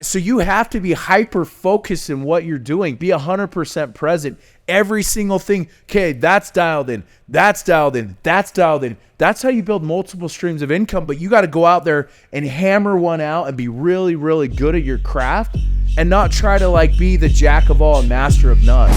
So you have to be hyper focused in what you're doing. Be 100% present. Every single thing. Okay, that's dialed in. That's dialed in. That's dialed in. That's how you build multiple streams of income. But you got to go out there and hammer one out and be really, really good at your craft and not try to like be the jack of all and master of none.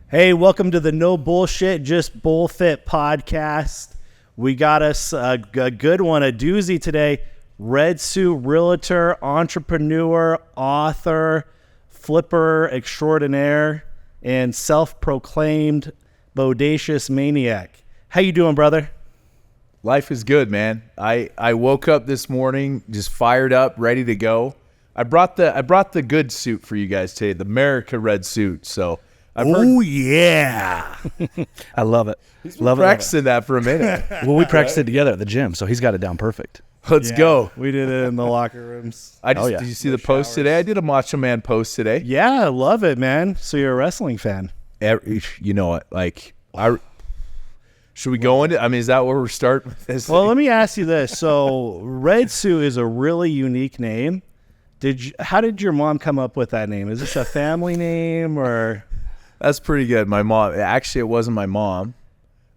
Hey, welcome to the No Bullshit, Just BullFit podcast. We got us a good one, a doozy today. Red Suit Realtor, entrepreneur, author, flipper extraordinaire, and self-proclaimed bodacious maniac. How you doing, brother? Life is good, man. I woke up this morning just fired up, ready to go. I brought the good suit for you guys today, the America red suit. So yeah. I love it. He's been practicing that for a minute. Well, we practiced it together at the gym, so he's got it down perfect. Let's go. We did it in the locker rooms. Did you see the post today? I did a Macho Man post today. Yeah, I love it, man. So you're a wrestling fan. You know what? Should we go into? I mean, is that where we're starting with this? Well, let me ask you this. So Red Suit is a really unique name. How did your mom come up with that name? Is this a family name or? That's pretty good. My mom. Actually, it wasn't my mom.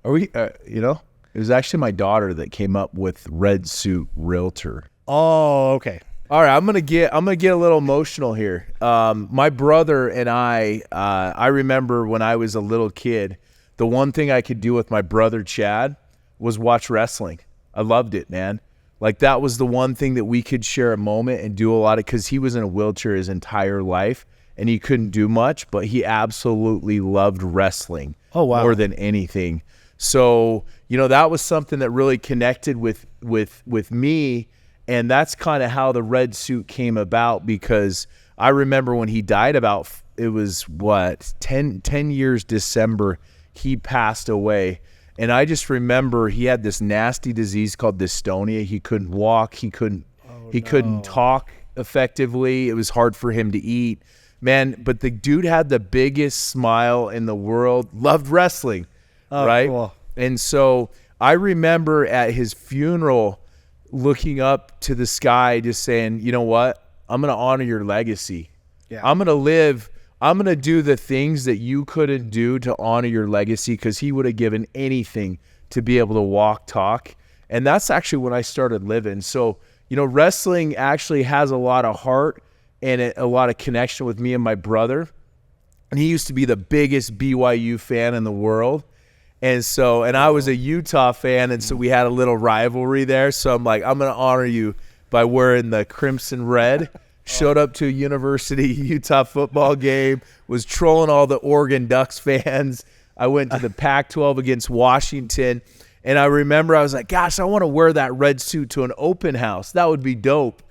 It was actually my daughter that came up with Red Suit Realtor. Oh, okay. All right, I'm gonna get a little emotional here. My brother and I remember when I was a little kid, the one thing I could do with my brother Chad was watch wrestling. I loved it, man. Like that was the one thing that we could share a moment and do a lot of, because he was in a wheelchair his entire life and he couldn't do much, but he absolutely loved wrestling. Oh, wow. More than anything. So, that was something that really connected with me. And that's kind of how the red suit came about, because I remember when he died it was 10 years December, he passed away. And I just remember he had this nasty disease called dystonia. He couldn't walk. He couldn't talk effectively. It was hard for him to eat. Man, but the dude had the biggest smile in the world, loved wrestling, right? Cool. And so I remember at his funeral looking up to the sky just saying, you know what? I'm going to honor your legacy. Yeah. I'm going to do the things that you couldn't do to honor your legacy, because he would have given anything to be able to walk, talk. And that's actually when I started living. So, wrestling actually has a lot of heart and a lot of connection with me and my brother. And he used to be the biggest BYU fan in the world. And I was a Utah fan, and so we had a little rivalry there. So I'm like, I'm going to honor you by wearing the crimson red. Showed up to a University Utah football game, was trolling all the Oregon Ducks fans. I went to the Pac-12 against Washington, and I remember I was like, gosh, I want to wear that red suit to an open house. That would be dope.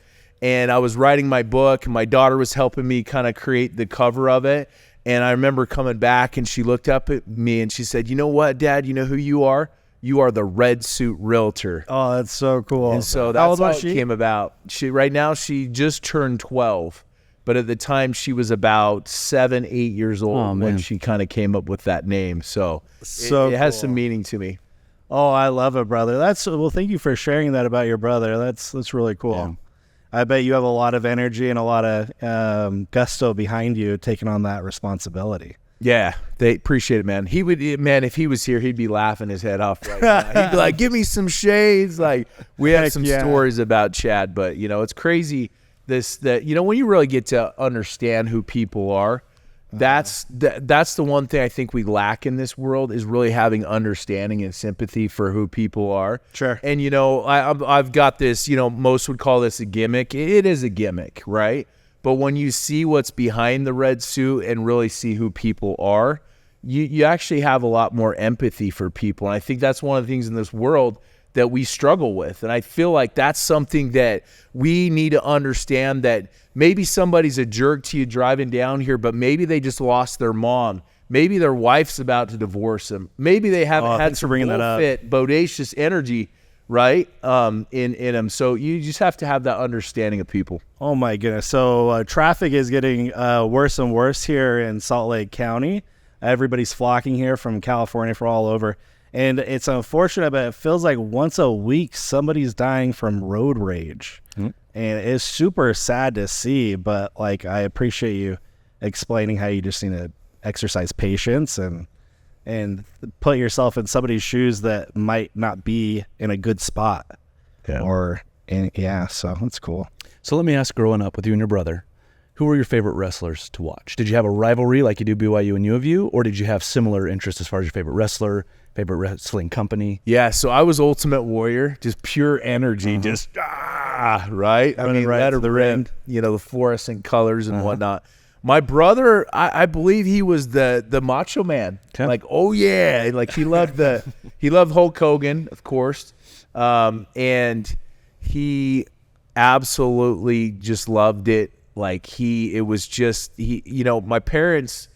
And I was writing my book, and my daughter was helping me kind of create the cover of it. And I remember coming back, and she looked up at me, and she said, you know what, Dad, you know who you are? You are the Red Suit Realtor. Oh, that's so cool. And so that's how it came about. Right now, she just turned 12. But at the time, she was about 7, 8 years old when she kind of came up with that name. So it has some meaning to me. Oh, I love it, brother. Well, thank you for sharing that about your brother. That's really cool. Yeah. I bet you have a lot of energy and a lot of gusto behind you taking on that responsibility. Yeah, they appreciate it, man. If he was here, he'd be laughing his head off right now. He'd be like, give me some shades. Like, we have some stories about Chad, but, it's crazy that when you really get to understand who people are, that's the one thing I think we lack in this world, is really having understanding and sympathy for who people are. Sure. And, I've got this, most would call this a gimmick. It is a gimmick, right? But when you see what's behind the red suit and really see who people are, you actually have a lot more empathy for people. And I think that's one of the things in this world that we struggle with. And I feel like that's something that we need to understand, that maybe somebody's a jerk to you driving down here, but maybe they just lost their mom. Maybe their wife's about to divorce them. Maybe they haven't had some BullFit, bodacious energy right? In them. So you just have to have that understanding of people. Oh my goodness. So traffic is getting worse and worse here in Salt Lake County. Everybody's flocking here from California, from all over. And it's unfortunate, but it feels like once a week somebody's dying from road rage. And it's super sad to see, but like I appreciate you explaining how you just need to exercise patience and put yourself in somebody's shoes that might not be in a good spot. So that's cool. So let me ask, growing up with you and your brother, who were your favorite wrestlers to watch? Did you have a rivalry like you do BYU and U of U, or did you have similar interests as far as your favorite wrestler, favorite wrestling company? Yeah, so I was Ultimate Warrior, just pure energy, just right? I mean, right to the ring. The fluorescent colors and whatnot. My brother, I believe he was the Macho Man. Okay. Like, oh yeah, like he loved Hulk Hogan, of course, and he absolutely just loved it. Like my parents,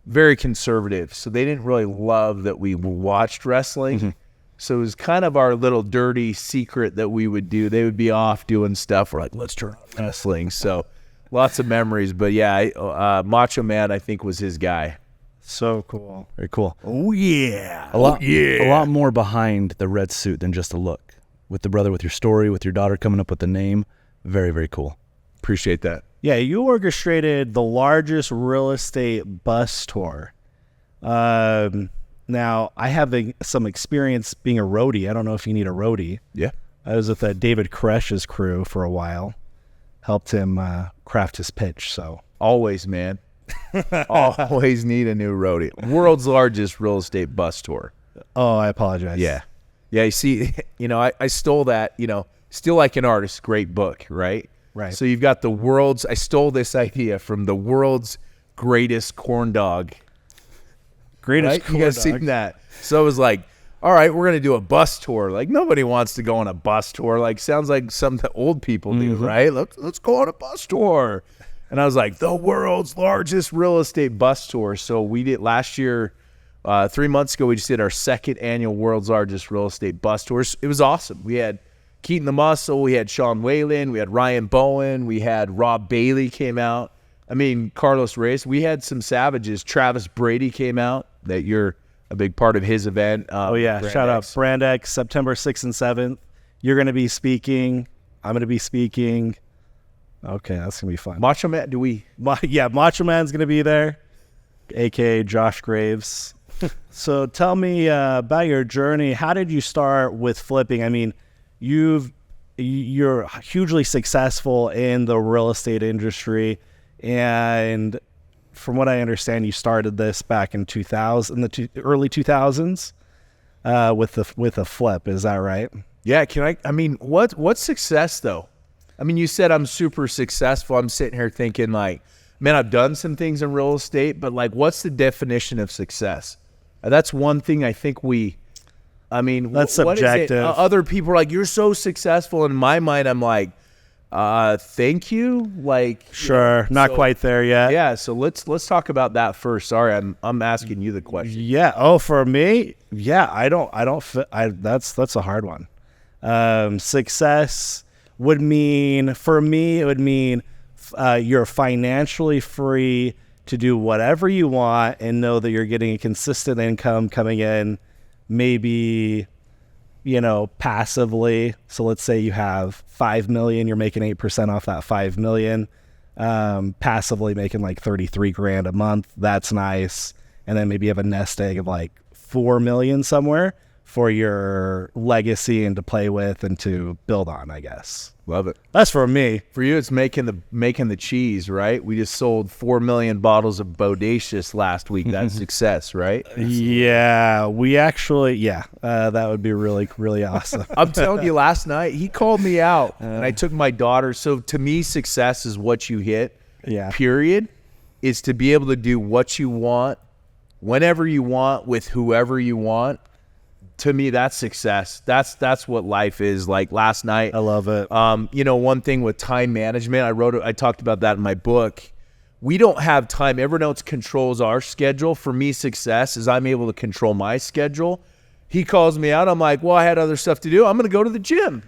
very conservative, so they didn't really love that we watched wrestling. So it was kind of our little dirty secret that we would do. They would be off doing stuff. We're like, let's turn on wrestling. So lots of memories. But yeah, Macho Man, I think, was his guy. So cool. Very cool. Oh yeah. A lot more behind the red suit than just a look. With the brother, with your story, with your daughter coming up with the name. Very, very cool. Appreciate that. Yeah, you orchestrated the largest real estate bus tour. Now, I have some experience being a roadie. I don't know if you need a roadie. Yeah. I was with David Koresh's crew for a while. Helped him craft his pitch. So Always, man. Always need a new roadie. World's largest real estate bus tour. Oh, I apologize. Yeah. Yeah, you see, I stole that, Still Like an Artist, great book, right? Right. So you've got I stole this idea from the world's greatest corn dog. Greatest Right? corn You guys dog. seen that? So I was like, all right, we're going to do a bus tour. Like, nobody wants to go on a bus tour. Like, sounds like something that old people do, right? Let's go on a bus tour. And I was like, the world's largest real estate bus tour. So we did last year, 3 months ago, we just did our second annual world's largest real estate bus tours. It was awesome. We had Keaton the Muscle, we had Sean Whalen, we had Ryan Bowen, we had Rob Bailey came out. I mean, Carlos Reyes. We had some savages. Travis Brady came out, that you're a big part of his event. Oh, yeah. Shout out Brand X, September 6th and 7th. You're going to be speaking. I'm going to be speaking. Okay, that's going to be fun. Macho Man, Macho Man's going to be there, a.k.a. Josh Graves. So tell me about your journey. How did you start with flipping? I mean, you're hugely successful in the real estate industry, and from what I understand, you started this back in early 2000s with a flip. Is that right? Yeah. What's success though? I mean, you said I'm super successful. I'm sitting here thinking like, man, I've done some things in real estate, but like, what's the definition of success? That's one thing I think that's subjective. Other people are like, you're so successful. In my mind, I'm like, thank you. Like, sure, not quite there yet. Yeah. So let's talk about that first. Sorry, I'm asking you the question. Yeah. Oh, for me, yeah. That's a hard one. Success would mean, for me, it would mean you're financially free to do whatever you want and know that you're getting a consistent income coming in, maybe, passively. So let's say you have $5 million, you're making 8% off that $5 million, passively making like 33 grand a month. That's nice. And then maybe you have a nest egg of like 4 million somewhere for your legacy and to play with and to build on, I guess. Love it. That's for me. For you, it's making the cheese, right? We just sold 4 million bottles of Bodacious last week. That's success, right? Yeah, we actually, that would be really, really awesome. I'm telling you, last night he called me out, and I took my daughter. So to me, success is what you hit. Yeah. Period. Is to be able to do what you want, whenever you want, with whoever you want. To me, that's success. That's what life is. Like last night, I love it. One thing with time management, I talked about that in my book. We don't have time. Everyone else controls our schedule. For me, success is I'm able to control my schedule he calls me out. I'm like, well, I had other stuff to do. I'm going to go to the gym.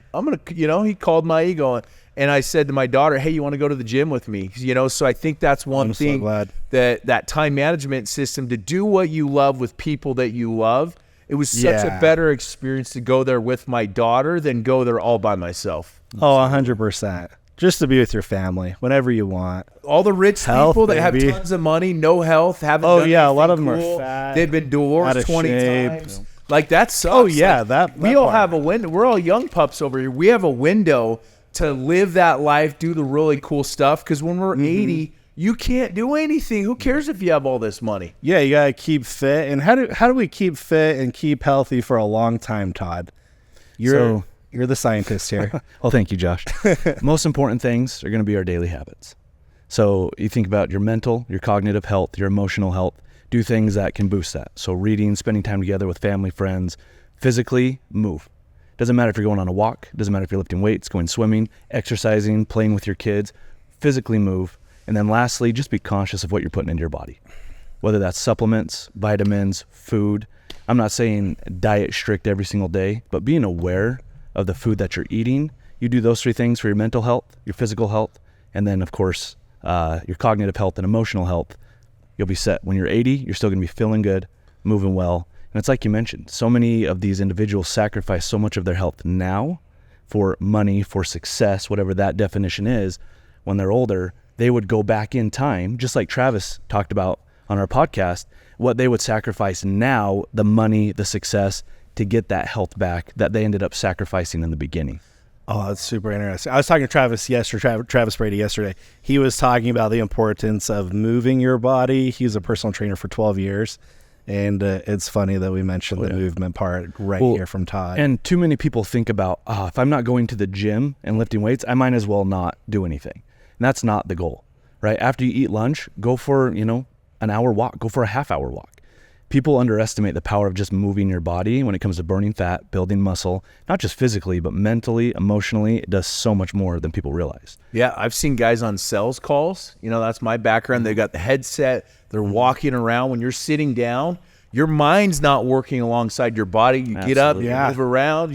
He called my ego. And I said to my daughter, hey, you want to go to the gym with me? So I think that's one thing, that time management system, to do what you love with people that you love. It was such a better experience to go there with my daughter than go there all by myself. Oh, 100%. Just to be with your family whenever you want. All the rich people that have tons of money, no health, haven't done anything a lot of them cool. are fat. They've been divorced 20 times. Like, that sucks. Oh, yeah. Like, we all have a window. We're all young pups over here. We have a window to live that life, do the really cool stuff. Because when we're 80, you can't do anything. Who cares if you have all this money? Yeah, you got to keep fit. And how do we keep fit and keep healthy for a long time, Todd? You're the scientist here. Well, thank you, Josh. Most important things are going to be our daily habits. So you think about your mental, your cognitive health, your emotional health. Do things that can boost that. So reading, spending time together with family, friends, physically move. Doesn't matter if you're going on a walk. Doesn't matter if you're lifting weights, going swimming, exercising, playing with your kids. Physically move. And then lastly, just be conscious of what you're putting into your body. Whether that's supplements, vitamins, food. I'm not saying diet strict every single day, but being aware of the food that you're eating. You do those 3 things for your mental health, your physical health, and then, of course, your cognitive health and emotional health. You'll be set. When you're 80, you're still going to be feeling good, moving well. And it's like you mentioned, so many of these individuals sacrifice so much of their health now for money, for success, whatever that definition is. When they're older, they would go back in time, just like Travis talked about on our podcast, what they would sacrifice now, the money, the success, to get that health back that they ended up sacrificing in the beginning. Oh, that's super interesting. I was talking to Travis Brady yesterday. He was talking about the importance of moving your body. He's a personal trainer for 12 years. And it's funny that we mentioned the movement part here from Todd. And too many people think about, if I'm not going to the gym and lifting weights, I might as well not do anything. And that's not the goal, right? After you eat lunch, go for, an hour walk, go for a half-hour walk. People underestimate the power of just moving your body when it comes to burning fat, building muscle, not just physically, but mentally, emotionally. It does so much more than people realize. Yeah, I've seen guys on sales calls. That's my background. They got the headset. They're walking around. When you're sitting down, your mind's not working alongside your body. You get up, you move around,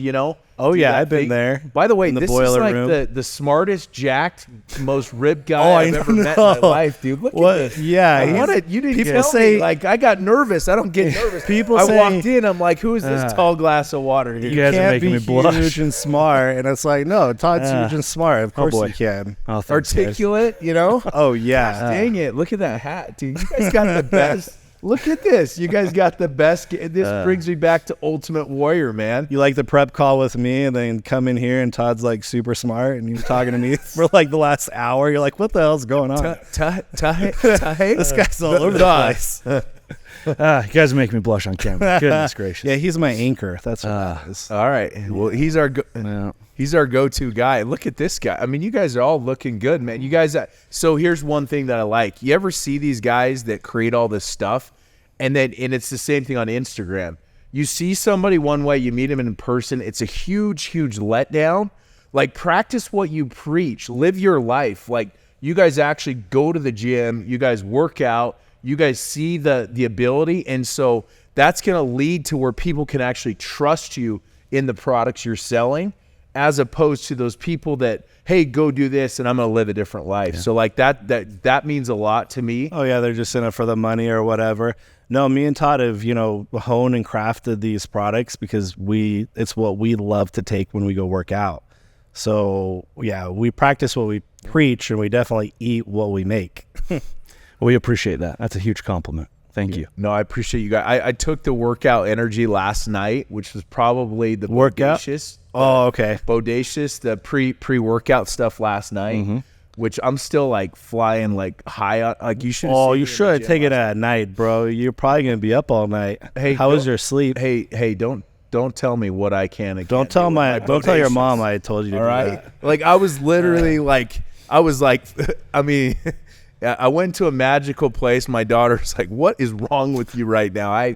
Oh, yeah, I've been there. By the way, this is like the smartest, jacked, most ripped guy I've ever met in my life, dude. Look at this. Yeah. You didn't tell me. Like, I got nervous. I don't get nervous. I walked in. I'm like, who is this tall glass of water here? You guys are making me blush. Huge and smart. And it's like, no, Todd's huge and smart. Of course you can. Oh, articulate, Oh, yeah. Dang it. Look at that hat, dude. You guys got the best. Look at this. You guys got the best. This brings me back to Ultimate Warrior, man. You like the prep call with me and then come in here and Todd's like super smart and you're talking to me for like the last hour. You're like, what the hell's going on? This guy's all over the place. You guys make me blush on camera. Goodness gracious. Yeah, he's my anchor. That's what that is. All right. Well, he's our go-to guy. Look at this guy. I mean, you guys are all looking good, man. You guys. So here's one thing that I like. You ever see these guys that create all this stuff, and it's the same thing on Instagram. You see somebody one way, you meet them in person. It's a huge, huge letdown. Like, practice what you preach. Live your life. Like, you guys actually go to the gym. You guys work out. You guys see the ability, and so that's going to lead to where people can actually trust you in the products you're selling, as opposed to those people that, hey, go do this and I'm going to live a different life. Yeah. So like that means a lot to me. Oh yeah, they're just in it for the money or whatever. No, me and Todd have, honed and crafted these products because it's what we love to take when we go work out. So yeah, we practice what we preach and we definitely eat what we make. We appreciate that. That's a huge compliment. Thank you. No, I appreciate you guys. I took the workout energy last night, which was probably the workout. Bodacious. Oh, okay. Bodacious, the pre-workout stuff last night, which I'm still like flying like high on. Like, you should. Oh, you should take it at night, bro. You're probably gonna be up all night. Hey, how was your sleep? Hey, don't tell me what I can and don't tell your mom I told you to do that. Like, I was literally I mean. I went to a magical place. My daughter's like, what is wrong with you right now? I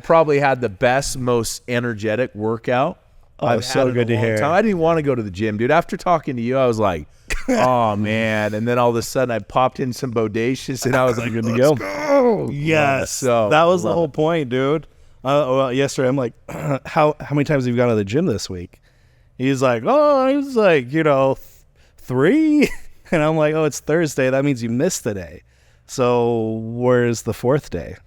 probably had the best, most energetic workout. Oh, so good to hear. I didn't want to go to the gym, dude. After talking to you, I was like, oh, man. And then all of a sudden, I popped in some Bodacious, and I was like, good to go. Go. Yes. So that was the whole point, dude. Well, yesterday I'm like, how many times have you gone to the gym this week? He's like, oh, I was like, 3. And I'm like, oh, it's Thursday. That means you missed the day. So where's the 4th day?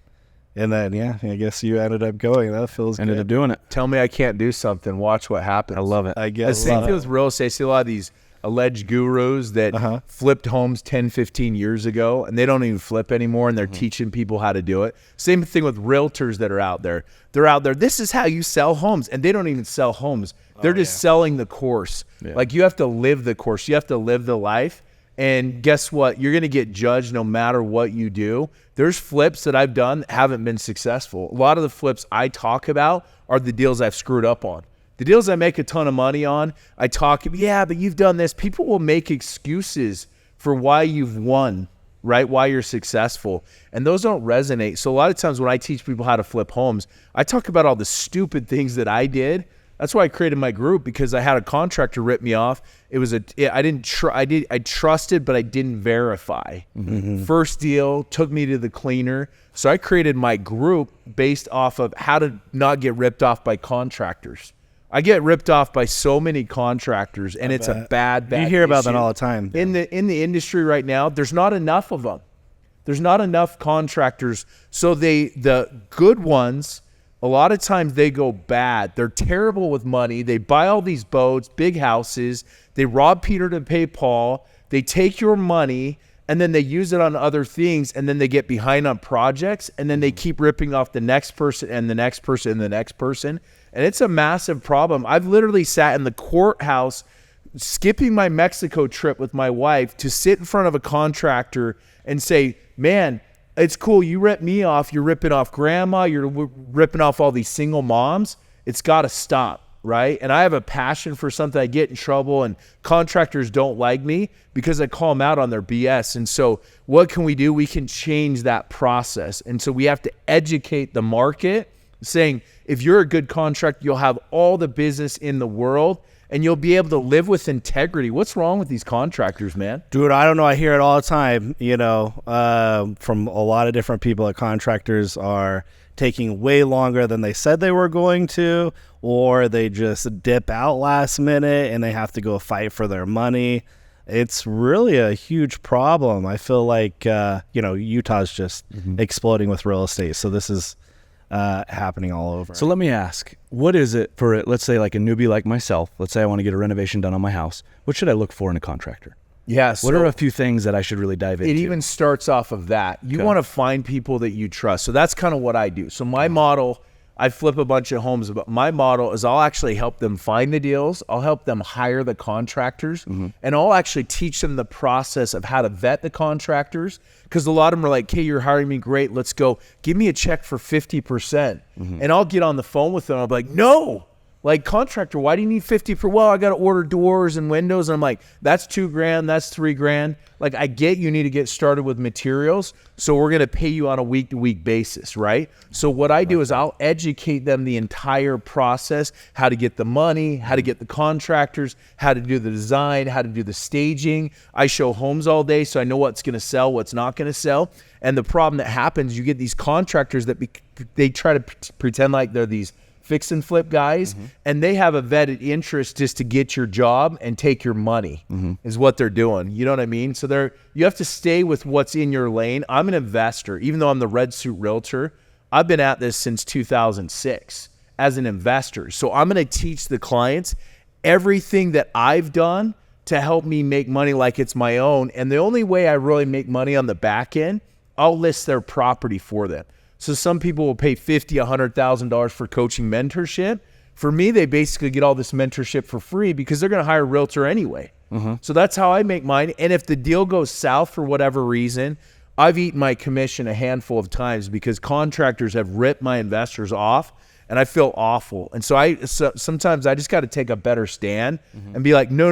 And then, yeah, I guess you ended up going. That feels Ended good. up doing it. Tell me I can't do something. Watch what happens. I love it. I The guess. same thing with real estate. I see a lot of these alleged gurus that flipped homes 10, 15 years ago, and they don't even flip anymore, and they're teaching people how to do it. Same thing with realtors that are out there. They're out there, this is how you sell homes, and they don't even sell homes. They're just selling the course. Yeah. Like, you have to live the course. You have to live the life. And guess what? You're going to get judged no matter what you do. There's flips that I've done that haven't been successful. A lot of the flips I talk about are the deals I've screwed up on. The deals I make a ton of money on, I talk, yeah, but you've done this. People will make excuses for why you've won, right? Why you're successful. And those don't resonate. So a lot of times when I teach people how to flip homes, I talk about all the stupid things that I did. That's why I created my group, because I had a contractor rip me off. I trusted, but I didn't verify. First deal took me to the cleaner. So I created my group based off of how to not get ripped off by contractors. I get ripped off by so many contractors, and it's a bad You hear about that issue. all the time. In the industry right now, there's not enough of them. There's not enough contractors. So the good ones, a lot of times they go bad. They're terrible with money. They buy all these boats, big houses. They rob Peter to pay Paul. They take your money, and then they use it on other things, and then they get behind on projects, and then they keep ripping off the next person and the next person and the next person. And it's a massive problem. I've literally sat in the courthouse skipping my Mexico trip with my wife to sit in front of a contractor and say, man, it's cool. You rip me off. You're ripping off grandma. You're ripping off all these single moms. It's got to stop, right? And I have a passion for something. I get in trouble, and contractors don't like me because I call them out on their BS. And so what can we do? We can change that process. And so we have to educate the market, saying if you're a good contractor, you'll have all the business in the world, and you'll be able to live with integrity. What's wrong with these contractors, man? Dude, I don't know. I hear it all the time, from a lot of different people that contractors are taking way longer than they said they were going to, or they just dip out last minute and they have to go fight for their money. It's really a huge problem. I feel like, Utah's just exploding with real estate. So this is happening all over. So let me ask, what is it for, let's say, like a newbie like myself? Let's say I want to get a renovation done on my house. What should I look for in a contractor? Yes. What are a few things that I should really dive into? It even starts off of that. You want to find people that you trust. So that's kind of what I do. So my model, I flip a bunch of homes, but my model is I'll actually help them find the deals. I'll help them hire the contractors, and I'll actually teach them the process of how to vet the contractors. Because a lot of them are like, hey, you're hiring me, great, let's go. Give me a check for 50%. And I'll get on the phone with them. I'll be like, no. Like, contractor, why do you need 50 for? Well, I got to order doors and windows. And I'm like, that's $2,000, that's $3,000. Like, I get you need to get started with materials, so we're going to pay you on a week-to-week basis, right? So what I do is I'll educate them the entire process, how to get the money, how to get the contractors, how to do the design, how to do the staging. I show homes all day, so I know what's going to sell, what's not going to sell. And the problem that happens, you get these contractors that they try to pretend like they're these fix and flip guys, and they have a vetted interest just to get your job and take your money is what they're doing. You know what I mean? So you have to stay with what's in your lane. I'm an investor. Even though I'm the Red Suit Realtor, I've been at this since 2006 as an investor. So I'm going to teach the clients everything that I've done to help me make money like it's my own. And the only way I really make money on the back end, I'll list their property for them. So some people will pay $50,000, $100,000 for coaching mentorship. For me, they basically get all this mentorship for free because they're going to hire a realtor anyway. So that's how I make mine. And if the deal goes south for whatever reason, I've eaten my commission a handful of times because contractors have ripped my investors off, and I feel awful. And so sometimes I just got to take a better stand and be like, no.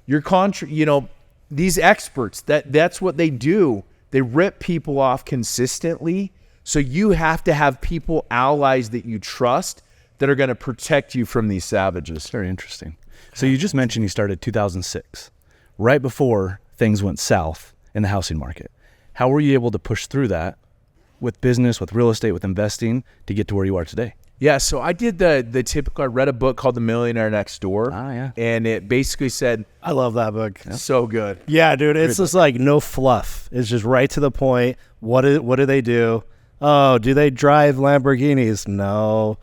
Your these experts, that's what they do. They rip people off consistently. So you have to have people, allies that you trust, that are going to protect you from these savages. Very interesting. So you just mentioned you started 2006, right before things went south in the housing market. How were you able to push through that with business, with real estate, with investing to get to where you are today? Yeah, so I did the typical. I read a book called The Millionaire Next Door. Yeah. And it basically said, I love that book. so good. Yeah, dude, it's just like no fluff. It's just right to the point. What do they do? Oh, do they drive Lamborghinis? No.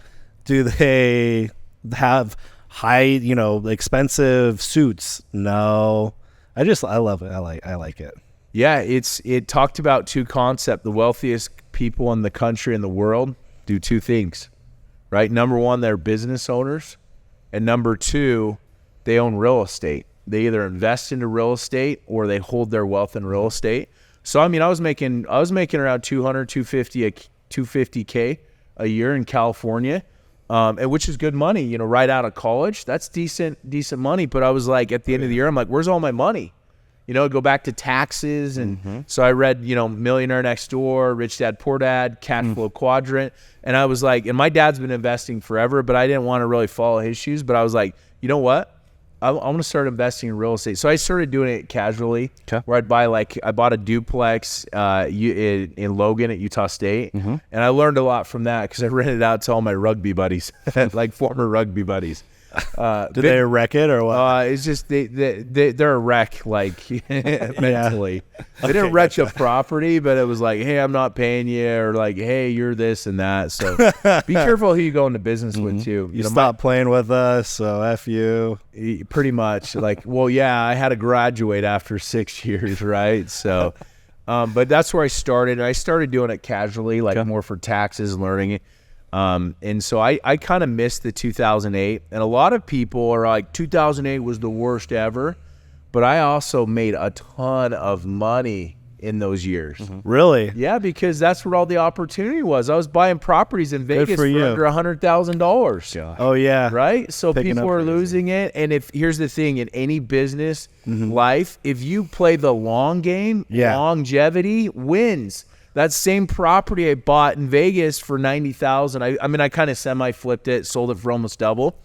Do they have high, expensive suits? No. I love it. I like it. Yeah, it talked about two concepts. The wealthiest people in the country and the world do two things, right? Number one, they're business owners. And number two, they own real estate. They either invest into real estate or they hold their wealth in real estate. So, I mean, I was making around 250K a year in California, and which is good money, right out of college. That's decent money. But I was like, at the end of the year, I'm like, where's all my money? Go back to taxes. And so I read, Millionaire Next Door, Rich Dad, Poor Dad, Cash Flow Quadrant. And I was like, and my dad's been investing forever, but I didn't want to really follow his shoes. But I was like, you know what? I'm going to start investing in real estate. So I started doing it casually, where I bought a duplex in Logan at Utah State. And I learned a lot from that because I rented it out to all my rugby buddies, like former rugby buddies. Did they wreck it or what? It's just they're a wreck, like mentally. They didn't wreck the property, but it was like, hey, I'm not paying you, or like, hey, you're this and that. So be careful who you go into business with too. You stop playing with us, so F you. Pretty much. Like, well, yeah, I had to graduate after 6 years, right? So, but that's where I started. I started doing it casually, like more for taxes, learning it. And so I kind of missed the 2008, and a lot of people are like 2008 was the worst ever, but I also made a ton of money in those years. Really? Yeah, because that's where all the opportunity was. I was buying properties in Vegas for under $100,000. Oh yeah. Right? So Picking people up are crazy. losing it. And here's the thing, in any business life, if you play the long game, longevity wins. That same property I bought in Vegas for $90,000. I mean, I kind of semi-flipped it, sold it for almost double.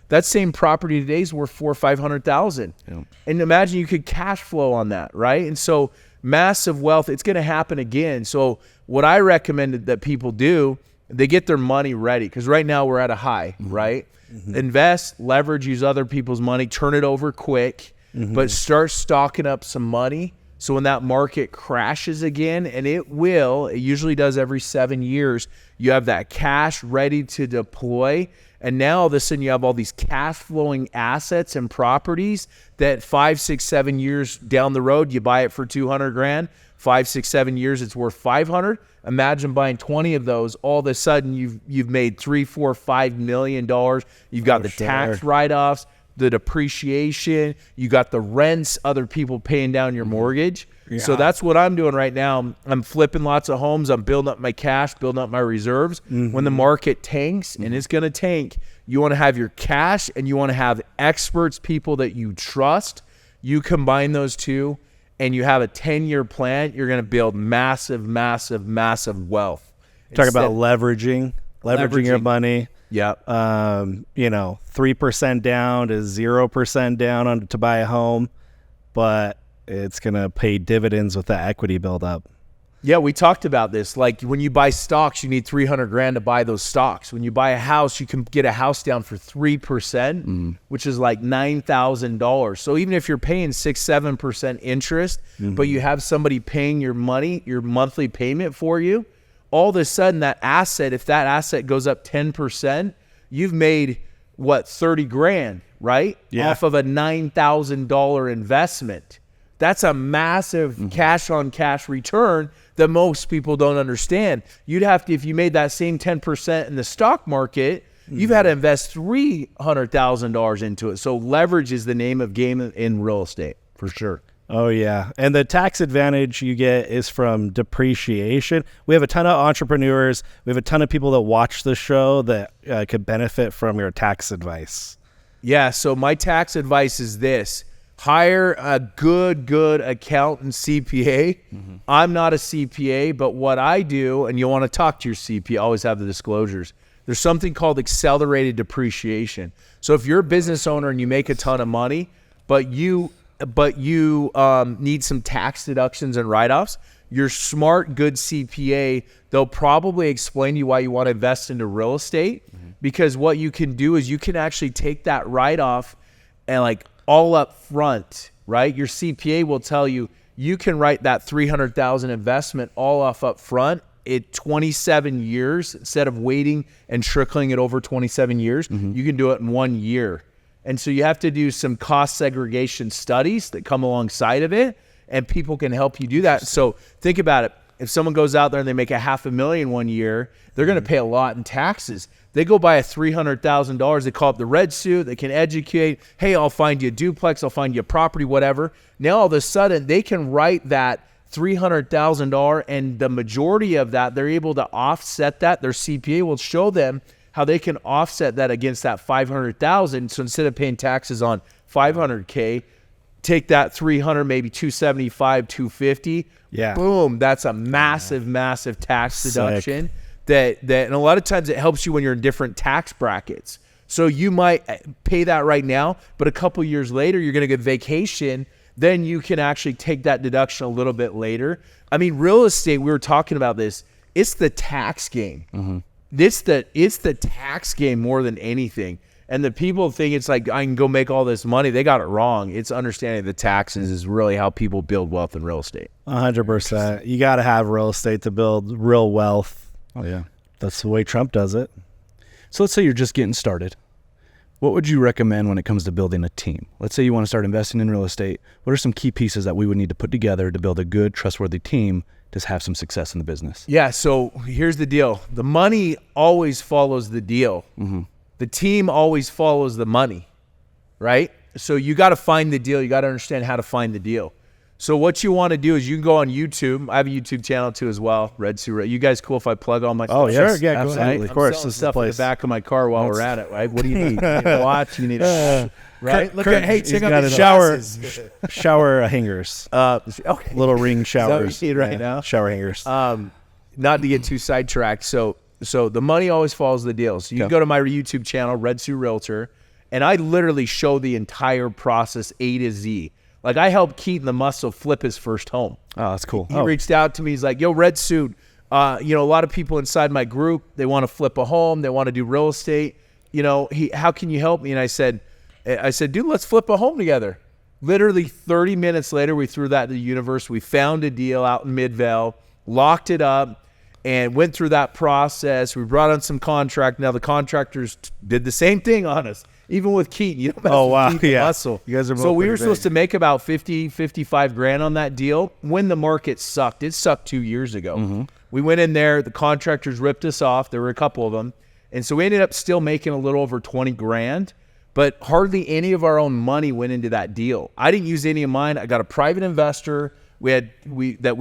That same property today is worth $400,000 or $500,000. Yeah. And imagine you could cash flow on that, right? And so massive wealth, it's going to happen again. So what I recommended that people do, they get their money ready, because right now we're at a high, right? Invest, leverage, use other people's money, turn it over quick, but start stocking up some money. So when that market crashes again, and it usually does every 7 years, you have that cash ready to deploy. And now all of a sudden you have all these cash flowing assets and properties that 5, 6, 7 years down the road, you buy it for $200,000. 5, 6, 7 years, it's worth $500,000. Imagine buying 20 of those. All of a sudden you've made $3, $4, $5 million. You've got tax write-offs, the depreciation, you got the rents, other people paying down your mortgage. Yeah. So that's what I'm doing right now. I'm flipping lots of homes. I'm building up my cash, building up my reserves. When the market tanks, and it's going to tank, you want to have your cash and you want to have experts, people that you trust. You combine those two and you have a 10-year plan, you're going to build massive, massive, massive wealth. Talk about leveraging your money. Yeah. 3% down to 0% down to buy a home, but it's going to pay dividends with the equity buildup. Yeah, we talked about this. Like when you buy stocks, you need $300,000 to buy those stocks. When you buy a house, you can get a house down for 3%, which is like $9,000. So even if you're paying 6-7% interest, but you have somebody paying your money, your monthly payment for you, all of a sudden that asset, if that asset goes up 10%, you've made what, $30,000, right? Yeah. Off of a $9,000 investment. That's a massive cash on cash return that most people don't understand. You'd have to, if you made that same 10% in the stock market, you've had to invest $300,000 into it. So leverage is the name of game in real estate for sure. Oh, yeah. And the tax advantage you get is from depreciation. We have a ton of entrepreneurs. We have a ton of people that watch the show that could benefit from your tax advice. Yeah. So my tax advice is this. Hire a good accountant, CPA. I'm not a CPA, but what I do, and you'll want to talk to your CPA, always have the disclosures. There's something called accelerated depreciation. So if you're a business owner and you make a ton of money, but you need some tax deductions and write-offs, your smart, good CPA, they'll probably explain to you why you want to invest into real estate, because what you can do is you can actually take that write-off and like all up front, right? Your CPA will tell you, you can write that $300,000 investment all off up front at 27 years instead of waiting and trickling it over 27 years. You can do it in 1 year. And so you have to do some cost segregation studies that come alongside of it, and people can help you do that. So think about it. If someone goes out there and they make $500,000 1 year, they're going to pay a lot in taxes. They go buy a $300,000. They call up the Red Suit. They can educate. Hey, I'll find you a duplex. I'll find you a property, whatever. Now all of a sudden they can write that $300,000, and the majority of that, they're able to offset that. Their CPA will show them how they can offset that against that $500,000. So instead of paying taxes on $500K, take that 300, maybe 275, 250. Yeah. Boom. That's a massive, massive tax deduction. That and a lot of times it helps you when you're in different tax brackets. So you might pay that right now, but a couple years later, you're going to get vacation. Then you can actually take that deduction a little bit later. I mean, real estate, we were talking about this. It's the tax game. It's the tax game more than anything. And the people think it's like, I can go make all this money. They got it wrong. It's understanding the taxes is really how people build wealth in real estate. 100%. You got to have real estate to build real wealth. Oh, yeah. That's the way Trump does it. So let's say you're just getting started. What would you recommend when it comes to building a team? Let's say you want to start investing in real estate. What are some key pieces that we would need to put together to build a good, trustworthy team to have some success in the business? Yeah, so here's the deal. The money always follows the deal. The team always follows the money, right? So you got to find the deal. You got to understand how to find the deal. So what you want to do is you can go on YouTube. I have a YouTube channel too as well, Red Suit Realtor. You guys cool if I plug all my stuff? Oh, yes. Sure, Yeah, go ahead. Of course. This is stuff in the back of my car while we're at it, right? What do you need? You need a watch? You need a right? Look at, hey, check out the shower hangers. Okay. Little ring showers. Is that what you need right now? Shower hangers. Not to get too sidetracked. So the money always follows the deal. So you can go to my YouTube channel, Red Suit Realtor, and I literally show the entire process A to Z. Like I helped Keaton the Muscle flip his first home. Oh, that's cool. He reached out to me. He's like, yo, Red Suit, a lot of people inside my group, they want to flip a home. They want to do real estate. How can you help me? And I said, dude, let's flip a home together. Literally 30 minutes later, we threw that to the universe. We found a deal out in Midvale, locked it up, and went through that process. We brought on some contract. Now the contractors did the same thing on us. Even with Keaton, Muscle. You guys are both so we were big. supposed to make about 50, 55 grand on that deal when the market sucked. It sucked 2 years ago. We went in there, the contractors ripped us off. There were a couple of them. And so we ended up still making a little over 20 grand, but hardly any of our own money went into that deal. I didn't use any of mine. I got a private investor. We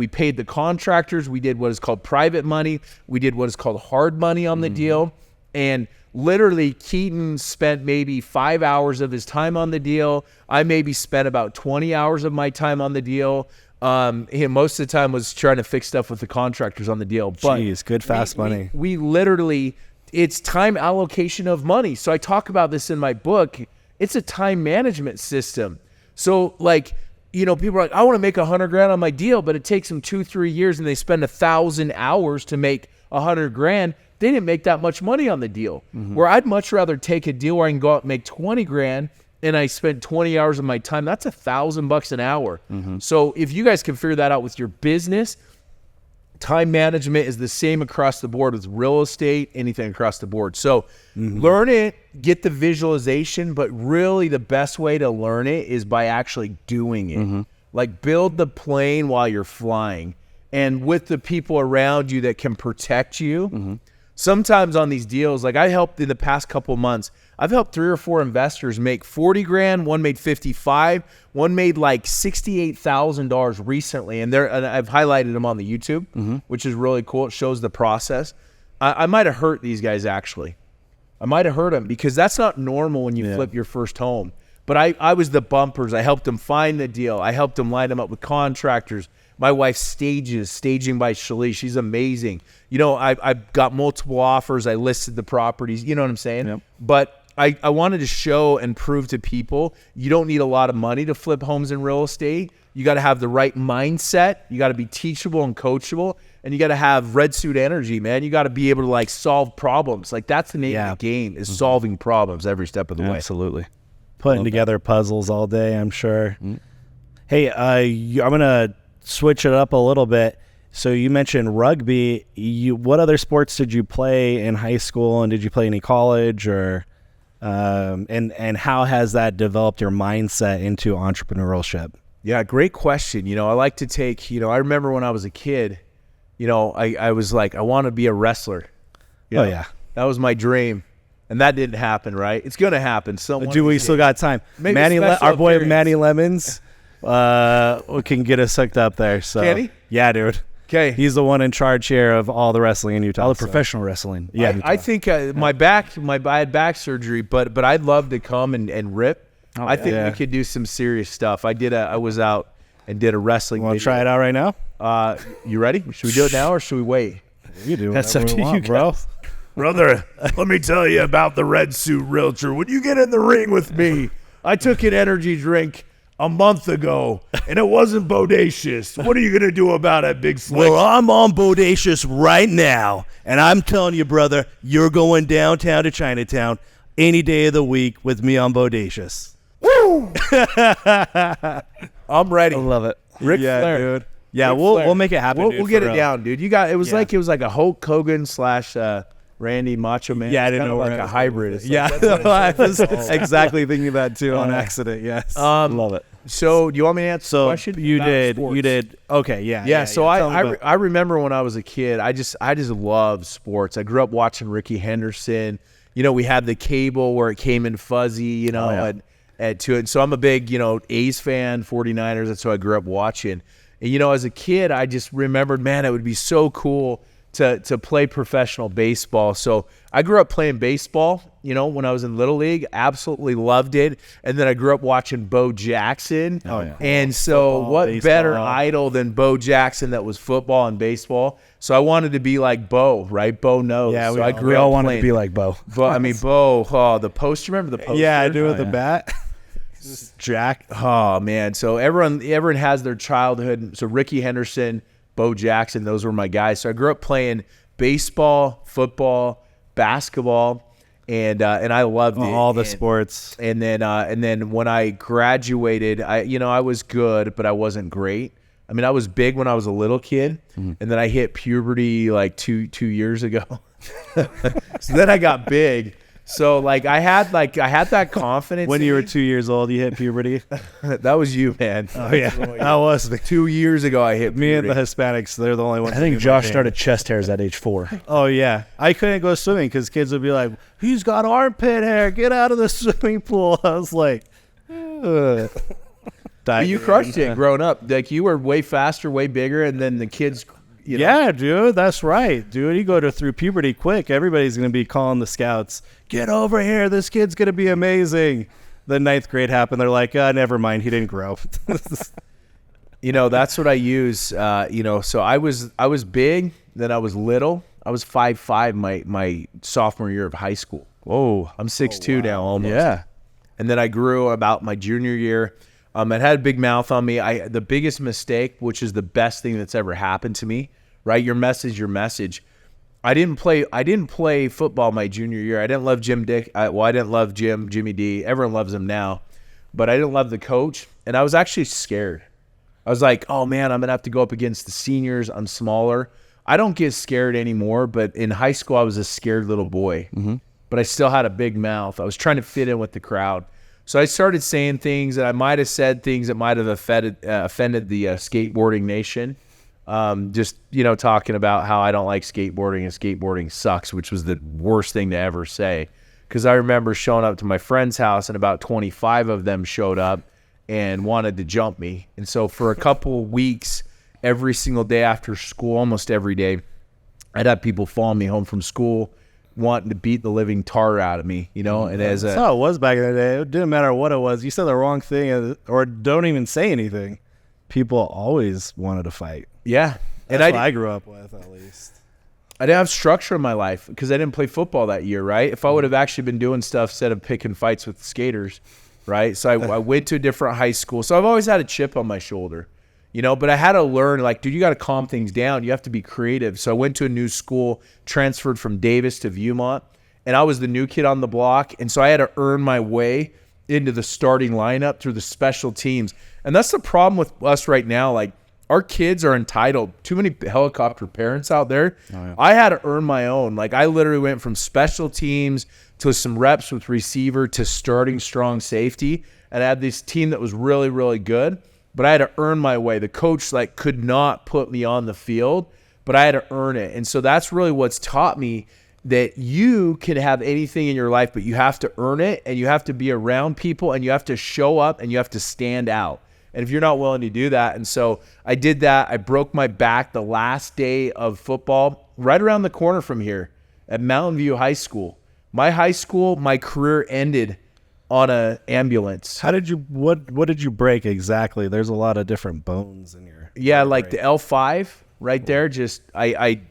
paid the contractors. We did what is called private money. We did what is called hard money on the deal. And literally, Keaton spent maybe 5 hours of his time on the deal. I maybe spent about 20 hours of my time on the deal. He most of the time was trying to fix stuff with the contractors on the deal. But jeez, good fast money. We literally, it's time allocation of money. So I talk about this in my book. It's a time management system. So people are like, I want to make 100 grand on my deal, but it takes them 2-3 years and they spend 1,000 hours to make 100 grand. They didn't make that much money on the deal. Where I'd much rather take a deal where I can go out and make 20 grand and I spent 20 hours of my time. That's $1,000 an hour. So if you guys can figure that out with your business, time management is the same across the board with real estate, anything across the board. So learn it, get the visualization, but really the best way to learn it is by actually doing it. Like build the plane while you're flying, and with the people around you that can protect you. Sometimes on these deals, like I helped in the past couple months, I've helped 3 or 4 investors make 40 grand. One made 55. One made like $68,000 recently. And I've highlighted them on the YouTube, which is really cool. It shows the process. I might have hurt these guys actually. I might have hurt them because that's not normal when you flip your first home. But I was the bumpers. I helped them find the deal. I helped them line them up with contractors. My wife staging by Shali. She's amazing. I've got multiple offers. I listed the properties. You know what I'm saying? But I wanted to show and prove to people you don't need a lot of money to flip homes in real estate. You got to have the right mindset. You got to be teachable and coachable, and you got to have red suit energy, man. You got to be able to like solve problems. Like that's the name of the game, is solving problems every step of the way. Absolutely. Putting together puzzles all day, I'm sure. Hey, I'm gonna switch it up a little bit. So you mentioned rugby. What other sports did you play in high school, and did you play any college, or and how has that developed your mindset into entrepreneurship? Yeah, great question. I like to take, I remember when I was a kid, I was like, I want to be a wrestler. Oh, yeah. That was my dream. And that didn't happen, right? It's going to happen. Do we still got time? Our boy Manny Lemons can get us hooked up there. So. Can he? Yeah, dude. Okay. He's the one in charge here of all the wrestling in Utah. All the professional wrestling. Yeah. I think I had back surgery, but I'd love to come and rip. I think we could do some serious stuff. I was out and did a wrestling Want to video. try it out right now? You ready? Should we do it now or should we wait? You do. That's up to you, bro. Brother, let me tell you about the Red Suit Realtor. When you get in the ring with me, I took an energy drink a month ago, and it wasn't Bodacious. What are you going to do about it, Big Slick? Well, I'm on Bodacious right now, and I'm telling you, brother, you're going downtown to Chinatown any day of the week with me on Bodacious. Woo! I'm ready. I love it. Ric Flair. Dude. Yeah, Ric we'll Flair. make it happen. We'll get it down, dude. It was like a Hulk Hogan / Randy Macho Man. Yeah, I didn't Kind know of where like I a hybrid. It's Yeah, like, that's what I it is. was exactly thinking that too on accident. Yes, Love it. So, do you want me to answer the so question? you About did. sports. You did. Okay, yeah. Yeah, so Tell me about- I remember when I was a kid, I just loved sports. I grew up watching Ricky Henderson. We had the cable where it came in fuzzy, to it. So I'm a big, A's fan, 49ers. That's what I grew up watching. And, as a kid, I just remembered, man, it would be so cool to play professional baseball. So I grew up playing baseball, when I was in Little League. Absolutely loved it. And then I grew up watching Bo Jackson. Oh, yeah. And so Football, what baseball. better idol than Bo Jackson that was football and baseball? So I wanted to be like Bo, right? Bo knows. Yeah, so I We grew all up wanted playing. to be like Bo. Bo, the poster. Remember the poster? Yeah, I do with the bat. Jack. Oh man, so everyone has their childhood. So Ricky Henderson, Bo Jackson, those were my guys. So I grew up playing baseball, football, basketball, and I loved it. All the sports. And then when I graduated, I was good, but I wasn't great. I mean, I was big when I was a little kid, and then I hit puberty like two years ago. So then I got big. So I had that confidence When in you were me. 2 years old, you hit puberty. That was you, man. Oh yeah, that was me. 2 years ago. I hit Me and puberty. the Hispanics, they're the only ones. I think that do Josh my started chest hairs at age 4. Oh yeah, I couldn't go swimming because kids would be like, "He's got armpit hair. Get out of the swimming pool." I was like, "Ugh." But you crushed it growing up. Like you were way faster, way bigger, and then the kids. Yeah, dude, that's right, dude. You go through puberty quick. Everybody's gonna be calling the scouts. Get over here. This kid's gonna be amazing. The 9th grade happened. They're like, never mind. He didn't grow. That's what I use. So I was big, then I was little. I was 5'5" my sophomore year of high school. Whoa. I'm 6'2" now almost. Yeah. And then I grew about my junior year. It had a big mouth on me. The biggest mistake, which is the best thing that's ever happened to me, right? Your message. I didn't play football my junior year. I didn't love Jim Dick. I didn't love Jimmy D. Everyone loves him now, but I didn't love the coach, and I was actually scared. I was like, oh man, I'm gonna have to go up against the seniors. I'm smaller. I don't get scared anymore, but in high school I was a scared little boy. Mm-hmm. But I still had a big mouth. I was trying to fit in with the crowd. So I started saying things, and I might have said things that might have offended the skateboarding nation. Just, talking about how I don't like skateboarding and skateboarding sucks, which was the worst thing to ever say. Because I remember showing up to my friend's house, and about 25 of them showed up and wanted to jump me. And so for a couple of weeks, every single day after school, almost every day, I'd have people following me home from school wanting to beat the living tar out of me, and That's how it was back in the day. It didn't matter what it was. You said the wrong thing or don't even say anything. People always wanted to fight. yeah. That's And what I grew up with, at least. I didn't have structure in my life because I didn't play football that year, right? If I would have actually been doing stuff instead of picking fights with skaters, right? So I went to a different high school. So I've always had a chip on my shoulder, but I had to learn, like, dude, you got to calm things down. You have to be creative. So I went to a new school, transferred from Davis to Viewmont, and I was the new kid on the block. And so I had to earn my way into the starting lineup through the special teams. And that's the problem with us right now. Like, our kids are entitled. Too many helicopter parents out there. Oh, yeah. I had to earn my own. Like, I literally went from special teams to some reps with receiver to starting strong safety. And I had this team that was really, really good, but I had to earn my way. The coach could not put me on the field, but I had to earn it. And so that's really what's taught me that you can have anything in your life, but you have to earn it, and you have to be around people, and you have to show up, and you have to stand out. And if you're not willing to do that, and so I did that. I broke my back the last day of football right around the corner from here at Mountain View High School. My high school, my career ended on an ambulance. How did you, what did you break exactly? There's a lot of different bones in your like the L5 right there. Just I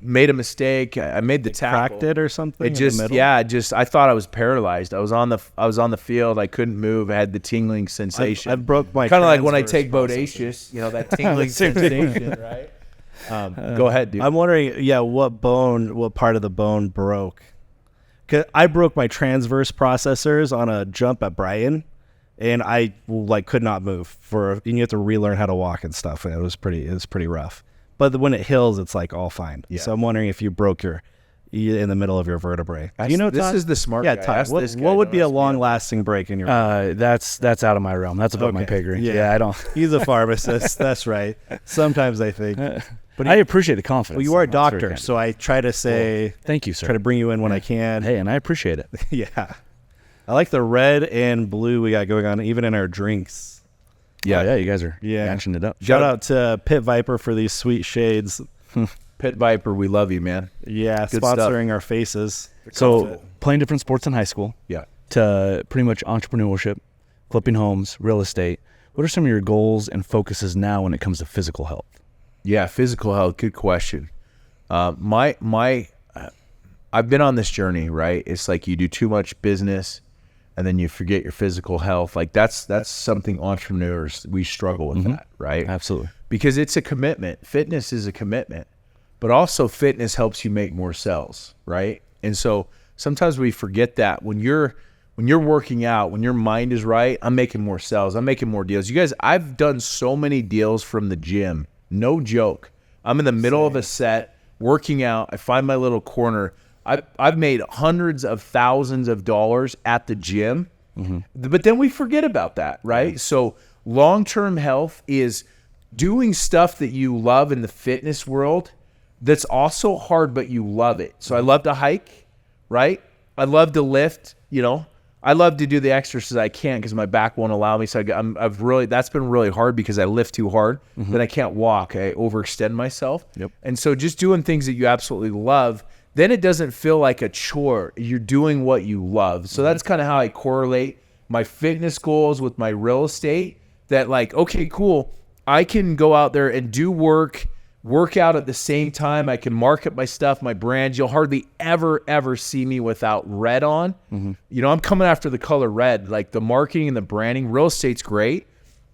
made a mistake. I made the tackle. Cracked it or something? It just I thought I was paralyzed. I was on the field. I couldn't move. I had the tingling sensation. I broke my kind of like when I take Bodacious, that tingling sensation, right? Go ahead, dude. I'm wondering, what part of the bone broke? 'Cause I broke my transverse processors on a jump at Brighton, and I could not move and you have to relearn how to walk and stuff. And it was pretty rough. But when it heals, it's all fine. Yeah. So I'm wondering if you broke in the middle of your vertebrae. This is the smart guy. Todd, what would be a long-lasting break in your that's out of my realm. That's above my pay grade. Yeah, I don't. He's a pharmacist. That's right. Sometimes I think. But I appreciate the confidence. Well, you are a doctor, so I try to say, thank you, sir. Try to bring you in when I can. Hey, and I appreciate it. Yeah. I like the red and blue we got going on, even in our drinks. Yeah, you guys are matching it up. Shout out to Pit Viper for these sweet shades. Pit Viper, we love you, man. Yeah, good sponsoring stuff. Our faces. So playing different sports in high school. Yeah. To pretty much entrepreneurship, flipping homes, real estate. What are some of your goals and focuses now when it comes to physical health? Yeah, physical health. Good question. I've been on this journey, right? It's like you do too much business, and then you forget your physical health. Like that's something entrepreneurs, we struggle with that, right? Absolutely. Because it's a commitment. Fitness is a commitment, but also fitness helps you make more sales, right? And so sometimes we forget that when you're working out, when your mind is right, I'm making more sales. I'm making more deals. You guys, I've done so many deals from the gym. No joke. I'm in the middle of a set working out. I find my little corner. I've made hundreds of thousands of dollars at the gym, but then we forget about that, right? So long-term health is doing stuff that you love in the fitness world that's also hard, but you love it. So I love to hike, right? I love to lift, I love to do the exercises I can because my back won't allow me. So that's been really hard because I lift too hard, then I can't walk. I overextend myself. Yep. And so just doing things that you absolutely love, then it doesn't feel like a chore. You're doing what you love. So that's kind of how I correlate my fitness goals with my real estate. That okay, cool. I can go out there and do work out at the same time. I can market my stuff, my brand. You'll hardly ever see me without red on. I'm coming after the color red. Like the marketing and the branding, real estate's great.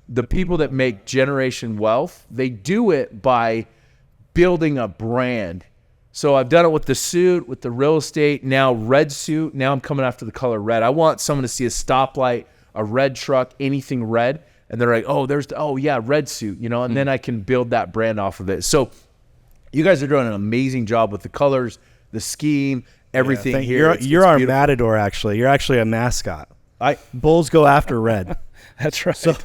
The people that make generation wealth, they do it by building a brand. So I've done it with the suit, with the real estate, now Red Suit. Now I'm coming after the color red. I want someone to see a stoplight, a red truck, anything red, and they're like, Red Suit, and then I can build that brand off of it. So you guys are doing an amazing job with the colors, the scheme, everything here. You're our matador, actually. You're actually a mascot. Bulls go after red. That's right. So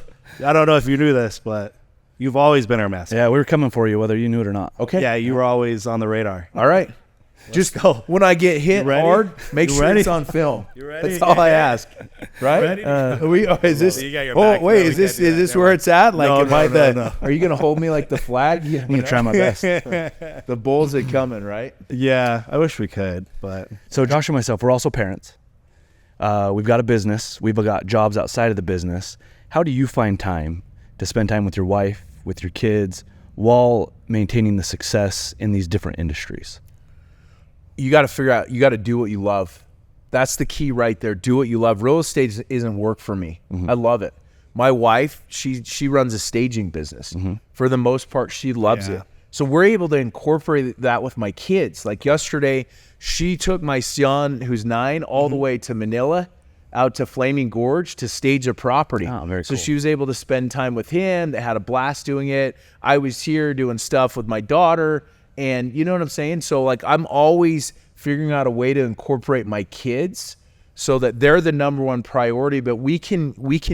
I don't know if you knew this, but you've always been our mascot. Yeah, we were coming for you, whether you knew it or not. Okay. Yeah, you were always on the radar. All right. Just go. When I get hit hard, make sure it's on film. You ready? That's all I ask. Right? Is this? You got your back. Is this where it's at? Like, no. Are you gonna hold me like the flag? I'm gonna try my best. The Bulls are coming, right? Yeah, I wish we could, but so Josh and myself, we're also parents. We've got a business. We've got jobs outside of the business. How do you find time to spend time with your wife, with your kids, while maintaining the success in these different industries? you got to figure out, you got to do what you love. That's the key right there. Do what you love. Real estate isn't work for me. I love it. My wife, she runs a staging business. For the most part, she loves it. So we're able to incorporate that with my kids. Like yesterday, she took my son, who's 9, all the way to Manila, out to Flaming Gorge to stage a property. Oh, very so cool. she was able to spend time with him. They had a blast doing it. I was here doing stuff with my daughter, and you know what I'm saying? So like I'm always figuring out a way to incorporate my kids so that they're the number one priority, but we can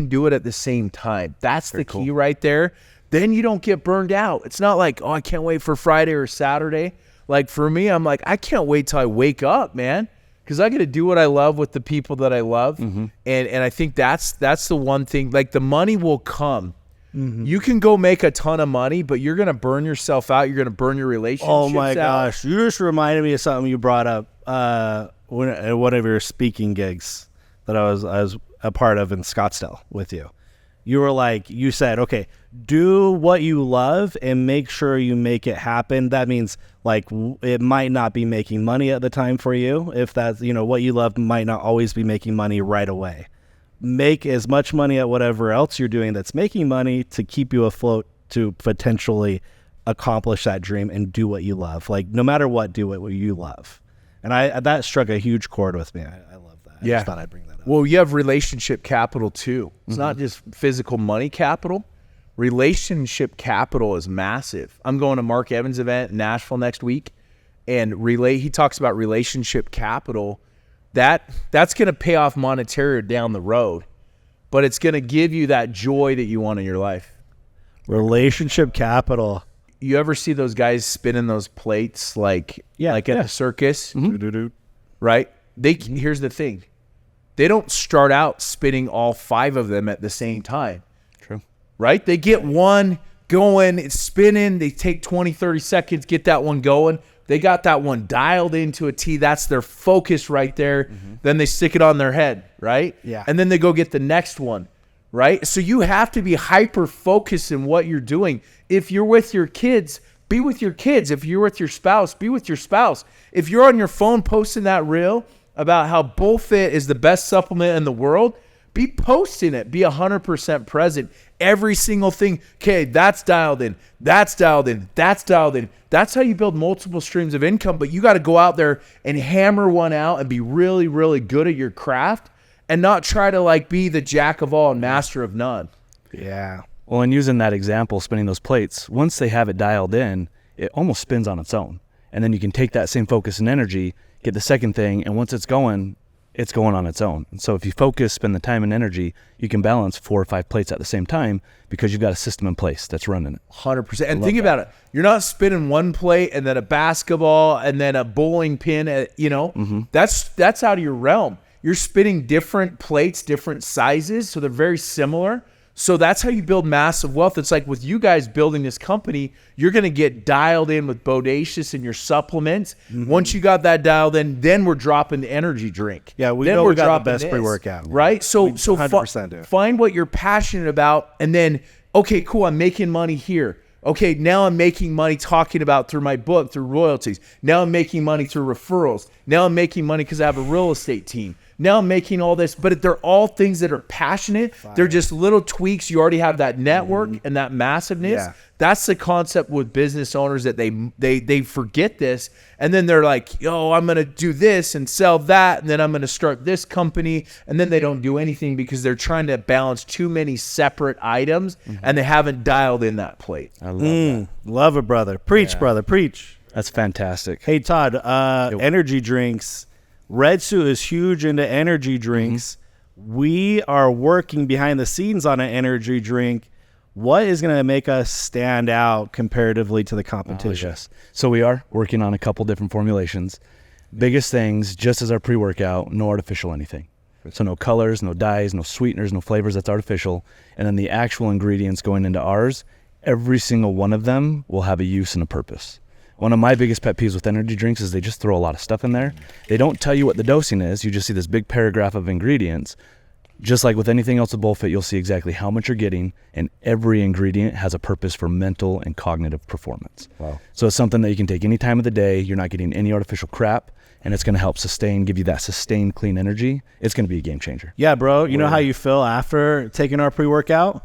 do it at the same time. That's the key right there. Then you don't get burned out. It's not like, oh, I can't wait for Friday or Saturday. Like for me, I'm like, I can't wait till I wake up, man, because I got to do what I love with the people that I love. And I think that's the one thing. Like the money will come. You can go make a ton of money, but you're going to burn yourself out. You're going to burn your relationships Oh my out. gosh, you just reminded me of something you brought up at one of your speaking gigs that I was a part of in Scottsdale with you. You were like, you said, okay, do what you love and make sure you make it happen. That means like it might not be making money at the time for you. If that's, what you love might not always be making money right away. Make as much money at whatever else you're doing that's making money to keep you afloat to potentially accomplish that dream and do what you love. Like no matter what, do what you love. And that struck a huge chord with me. I love that. I just thought I'd bring that up. Well, you have relationship capital too. It's not just physical money capital. Relationship capital is massive. I'm going to Mark Evans' event in Nashville next week, and he talks about relationship capital. That's going to pay off monetary down the road, but it's going to give you that joy that you want in your life. Relationship capital. You ever see those guys spinning those plates like at the circus? Right? Here's the thing. They don't start out spinning all 5 of them at the same time. True. Right? They get one going, it's spinning. They take 20, 30 seconds, get that one going. They got that one dialed into a T. That's their focus right there. Then they stick it on their head, right? Yeah. And then they go get the next one, right? So you have to be hyper-focused in what you're doing. If you're with your kids, be with your kids. If you're with your spouse, be with your spouse. If you're on your phone posting that reel about how BullFit is the best supplement in the world, be posting it. Be 100% present. Every single thing. Okay, that's dialed in. That's dialed in. That's dialed in. That's how you build multiple streams of income. But you got to go out there and hammer one out and be really, really good at your craft and not try to like be the jack of all and master of none. Yeah. Well, and using that example, spinning those plates, once they have it dialed in, it almost spins on its own. And then you can take that same focus and energy, get the second thing, and once it's going on its own. And so if you focus, spend the time and energy, you can balance 4 or 5 plates at the same time because you've got a system in place that's running it. 100%. And think about it. You're not spinning one plate and then a basketball and then a bowling pin. That's out of your realm. You're spinning different plates, different sizes, so they're very similar. So that's how you build massive wealth. It's like with you guys building this company, you're going to get dialed in with Bodacious and your supplements. Once you got that dialed in, then we're dropping the energy drink. Yeah, we then know we're we got the dropping best pre-workout. Right? So 100% do. Find what you're passionate about, and then, okay, cool, I'm making money here. Okay, now I'm making money talking about through my book, through royalties. Now I'm making money through referrals. Now I'm making money because I have a real estate team. Now I'm making all this, but they're all things that are passionate. They're just little tweaks. You already have that network and that massiveness. Yeah. That's the concept with business owners, that they forget this, and then they're like, "Yo, I'm gonna do this and sell that, and then I'm gonna start this company," and then they don't do anything because they're trying to balance too many separate items, and they haven't dialed in that plate. I love that. Love it, brother. Preach, brother. Preach. That's fantastic. Hey, Todd, energy drinks. Red Suit is huge into energy drinks. We are working behind the scenes on an energy drink. What is going to make us stand out comparatively to the competition? Yes. So we are working on a couple different formulations. Biggest things, just as our pre-workout, no artificial anything. So no colors, no dyes, no sweeteners, no flavors, that's artificial. And then the actual ingredients going into ours, every single one of them will have a use and a purpose. One of my biggest pet peeves with energy drinks is they just throw a lot of stuff in there. They don't tell you what the dosing is. You just see this big paragraph of ingredients. Just like with anything else with BullFit, you'll see exactly how much you're getting, and every ingredient has a purpose for mental and cognitive performance. Wow. So it's something that you can take any time of the day. You're not getting any artificial crap, and it's going to help give you that sustained clean energy. It's going to be a game changer. Yeah, bro. You know how you feel after taking our pre-workout?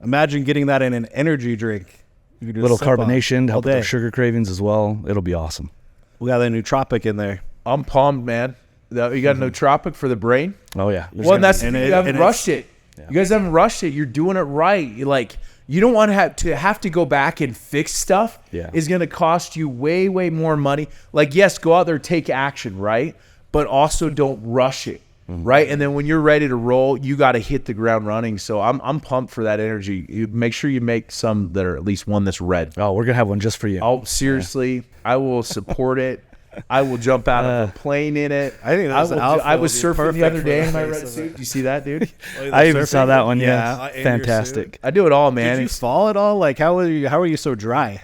Imagine getting that in an energy drink. You could just Little sip on carbonation to all help with day. those sugar cravings as well. It'll be awesome. We got a nootropic in there. I'm pumped, man. You got no tropic for the brain. Oh yeah. Well, and that's the and thing, it- you haven't and rushed it. You guys haven't rushed it. You're doing it right. You don't want to have to go back and fix stuff. Yeah. Is going to cost you way, way more money. Like, yes, go out there, take action, right? But also don't rush it, right? And then when you're ready to roll, you got to hit the ground running. So I'm pumped for that energy. You make sure you make some that are at least one that's red. Oh, we're gonna have one just for you. Oh, seriously, I will support it. I will jump out of a plane in it. I think that's I was surfing the perfect other for day the in my face red of suit. Do you see that, dude? I even saw that one. Yeah, Yeah, in your fantastic. I do it all, man. Did you It's- fall at all? Like, how were you so dry?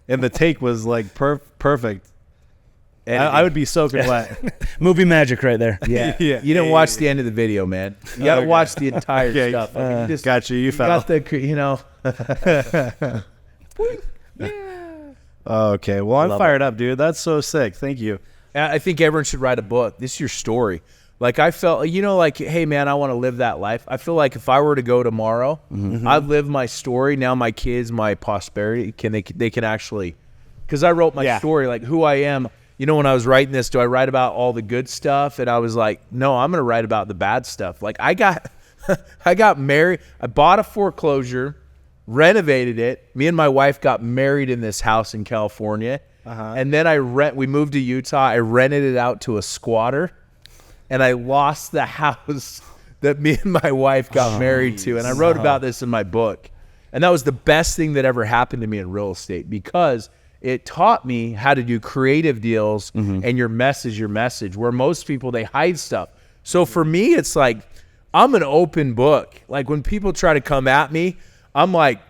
And the take was like perfect. I would be soaking wet. Movie magic right there. Yeah. Yeah. You didn't watch the end of the video, man. You got to Okay. watch the entire Okay. stuff. Like, you just Gotcha. You fell. got the, Okay. Well, I'm Love fired up, dude. That's so sick. Thank you. I think everyone should write a book. This is your story. Like, I felt, like, hey, man, I want to live that life. I feel like if I were to go tomorrow, I'd live my story. Now my kids, my prosperity, they can actually, because I wrote my story, like who I am. When I was writing this, do I write about all the good stuff? And I was like, no, I'm going to write about the bad stuff. Like, I got married. I bought a foreclosure, renovated it. Me and my wife got married in this house in California. And then we moved to Utah. I rented it out to a squatter, and I lost the house that me and my wife got married to. And I wrote about this in my book. And that was the best thing that ever happened to me in real estate, because it taught me how to do creative deals and your message, where most people, they hide stuff. So for me, it's like, I'm an open book. Like, when people try to come at me, I'm like,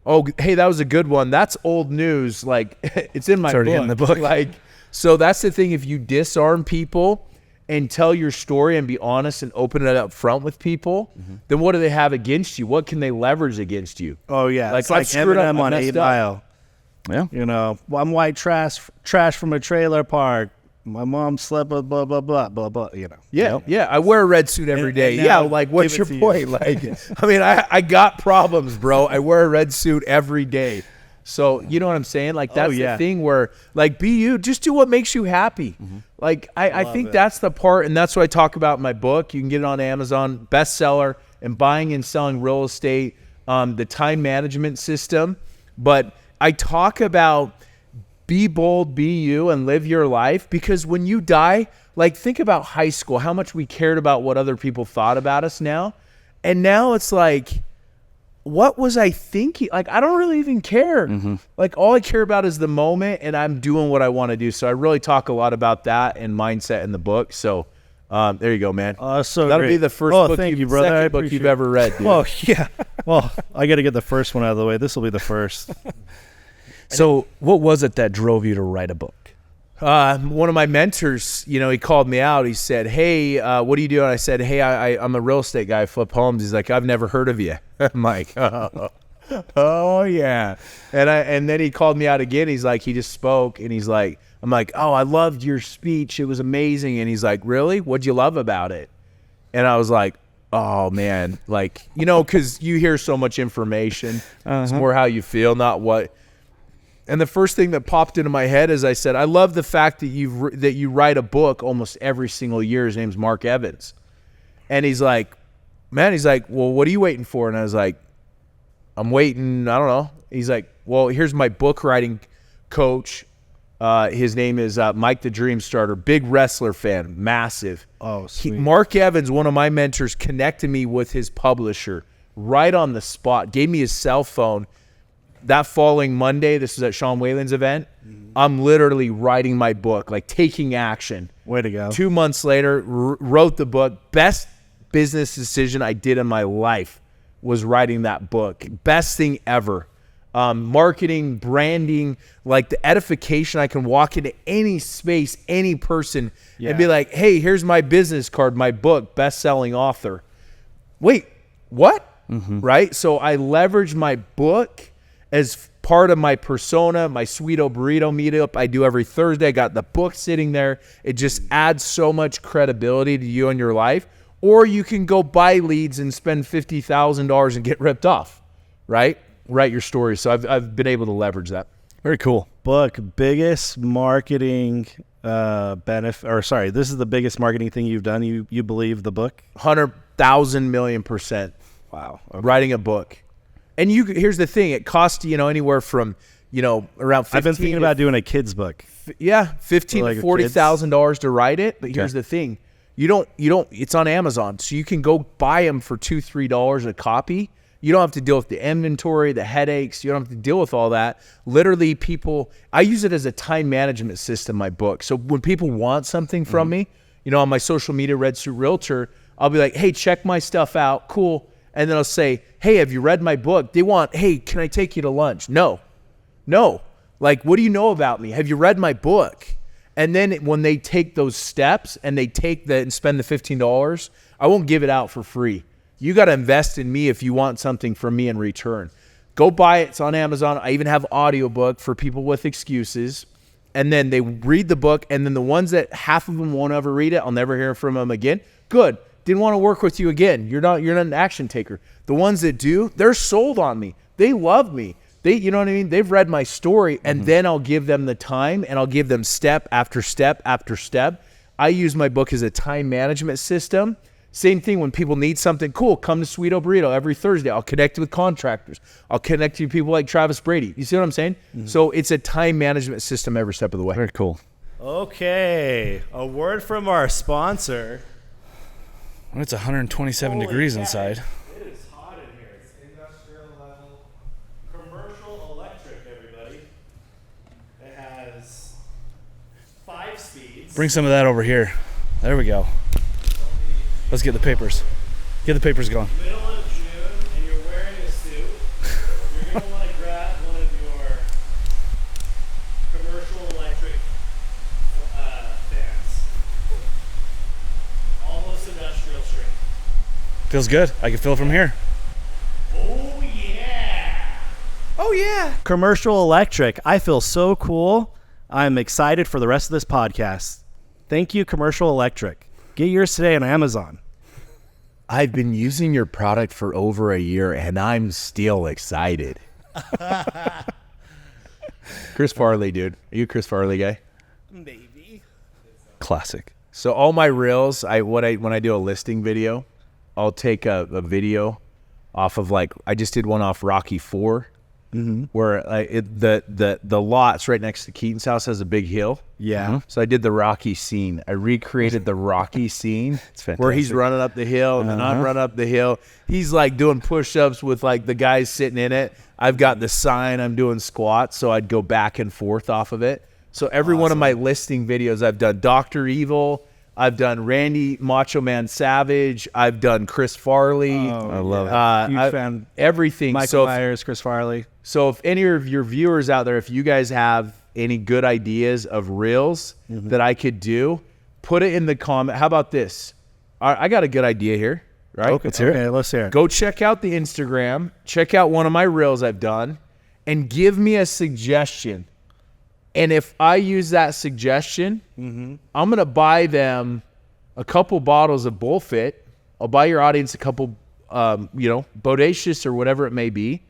oh, hey, that was a good one. That's old news. Like, it's in my already book. in the book. Like, so that's the thing. If you disarm people and tell your story and be honest and open it up front with people, then what do they have against you? What can they leverage against you? Oh yeah, Like, it's like I've screwed up, Eminem I on messed 8 up. Mile. Yeah. I'm white trash from a trailer park. My mom slept with blah blah blah blah blah. Yeah. I wear a red suit every And day. now Like, what's your give it to point? you. Like, I mean, I got problems, bro. I wear a red suit every day. So, you know what I'm saying? Like, that's the thing where, like, be you. Just do what makes you happy. Like, I think that's the part, and that's what I talk about in my book. You can get it on Amazon, bestseller, and buying and selling real estate, the time management system. But I talk about be bold, be you, and live your life, because when you die, like, think about high school, how much we cared about what other people thought about us now. And now it's like, what was I thinking? Like, I don't really even care. Like, all I care about is the moment, and I'm doing what I want to do. So I really talk a lot about that and mindset in the book. So there you go, man. So That'll great. be the first book, thank you, brother. I second book appreciate you've ever read, dude. Well, yeah. Well, I got to get the first one out of the way. This will be the first. So what was it that drove you to write a book? One of my mentors, he called me out. He said, hey, what do you do? And I said, hey, I'm a real estate guy. I flip homes. He's like, I've never heard of you. I'm like, oh yeah. And then he called me out again. He's like, he just spoke, and he's like, I'm like, oh, I loved your speech. It was amazing. And he's like, really? What'd you love about it? And I was like, oh man, like, because you hear so much information. It's more how you feel, not what. And the first thing that popped into my head is I said, I love the fact that you write a book almost every single year. His name's Mark Evans. And he's like, well, what are you waiting for? And I was like, I'm waiting, I don't know. He's like, well, here's my book writing coach. His name is Mike the Dream Starter. Big wrestler fan, massive. Oh, sweet. Mark Evans, one of my mentors, connected me with his publisher right on the spot, gave me his cell phone. That following Monday, this was at Sean Whalen's event, I'm literally writing my book, like taking action. Way to go. 2 months later, wrote the book. Best business decision I did in my life was writing that book. Best thing ever. Marketing, branding, like the edification. I can walk into any space, any person, and be like, hey, here's my business card, my book, best-selling author. wait, what? Right? So I leverage my book as part of my persona, my Sweeto Burrito meetup I do every Thursday. I got the book sitting there. It just adds so much credibility to you and your life. Or you can go buy leads and spend $50,000 and get ripped off, right? Write your story. So I've been able to leverage that. Very cool. Book, biggest marketing benefit, or sorry, this is the biggest marketing thing you've done. You believe the book? 100,000 million%. Wow. Okay. Writing a book. And here's the thing. It costs, anywhere from, around 15 I've been thinking about doing a kid's book. Yeah, $15,000 to $40,000 to write it. But here's the thing. You don't, it's on Amazon. So you can go buy them for $2, $3 a copy. You don't have to deal with the inventory, the headaches. You don't have to deal with all that. Literally I use it as a time management system, my book. So when people want something from me, on my social media, Red Suit Realtor, I'll be like, hey, check my stuff out. Cool. And then I'll say, hey, have you read my book? They want, hey, can I take you to lunch? No. Like, what do you know about me? Have you read my book? And then when they take those steps and they and spend the $15, I won't give it out for free. You got to invest in me if you want something from me in return. Go buy it. It's on Amazon. I even have audiobook for people with excuses. And then they read the book. And then the ones that half of them won't ever read it, I'll never hear from them again. Good. Didn't want to work with you again. You're not an action taker. The ones that do, they're sold on me. They love me. You know what I mean? They've read my story, and then I'll give them the time, and I'll give them step after step after step. I use my book as a time management system. Same thing when people need something cool, come to Sweeto Burrito every Thursday. I'll connect you with contractors. I'll connect you with people like Travis Brady. You see what I'm saying? So it's a time management system every step of the way. Very cool. Okay. A word from our sponsor. Well, it's 127 degrees inside. It is hot in here. It's industrial level. Commercial electric, everybody. It has 5 speeds. Bring some of that over here. There we go. Let's get the papers. Get the papers going. Middle of June, and you're wearing a suit. You're going to want to grab one of your commercial electric fans. Almost industrial strength. Feels good. I can feel it from here. Oh, yeah. Oh, yeah. Commercial electric. I feel so cool. I'm excited for the rest of this podcast. Thank you, Commercial Electric. Get yours today on Amazon. I've been using your product for over a year, and I'm still excited. Chris Farley, dude. Are you a Chris Farley guy? Maybe. Classic. So all my reels, when I do a listing video, I'll take a video off of I just did one off Rocky 4, where the lots right next to Keaton's house has a big hill. Yeah. So I did the Rocky scene. I recreated the Rocky scene It's fantastic. where he's running up the hill and then I'm running up the hill. He's doing push-ups with the guys sitting in it. I've got the sign. I'm doing squats. So I'd go back and forth off of it. So every one of my listing videos, I've done Dr. Evil. I've done Randy Macho Man Savage. I've done Chris Farley. I love it. Huge fan. Everything. Michael Myers, Chris Farley. So if any of your viewers out there, if you guys have any good ideas of reels that I could do, put it in the comment. How about this? I got a good idea here, right? Okay, let's hear it. Okay, let's hear it. Go check out the Instagram. Check out one of my reels I've done and give me a suggestion. And if I use that suggestion, I'm going to buy them a couple bottles of BullFit. I'll buy your audience a couple, Bodacious or whatever it may be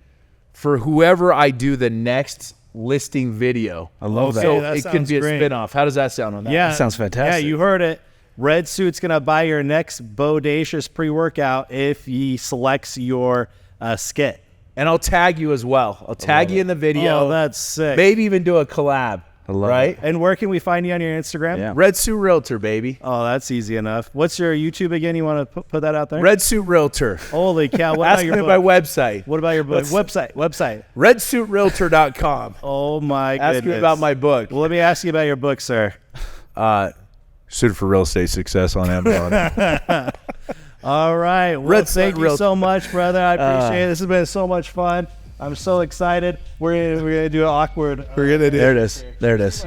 for whoever I do the next listing video. I love that. So Okay, that it can sounds be a great. spinoff. How does that sound on that? Yeah. That sounds fantastic. Yeah, you heard it. Red Suit's going to buy your next Bodacious Pre-workout if he selects your skit. And I'll tag you as well. I'll tag you in the video. Oh, that's sick. Maybe even do a collab. I love right? it. And where can we find you on your Instagram? Yeah. Red Suit Realtor, baby. Oh, that's easy enough. What's your YouTube again? You want to put that out there? Red Suit Realtor. Holy cow. What Ask about your me book? my website. What about your book? Website. RedSuitRealtor.com. Oh, my goodness. Ask me about my book. Well, let me ask you about your book, sir. Suited for Real Estate Success on Amazon. All right. Well, Red Suit thank you Realtor. so much, brother. I appreciate it. This has been so much fun. I'm so excited. We're gonna do an awkward. We're going to do There it is. There it is.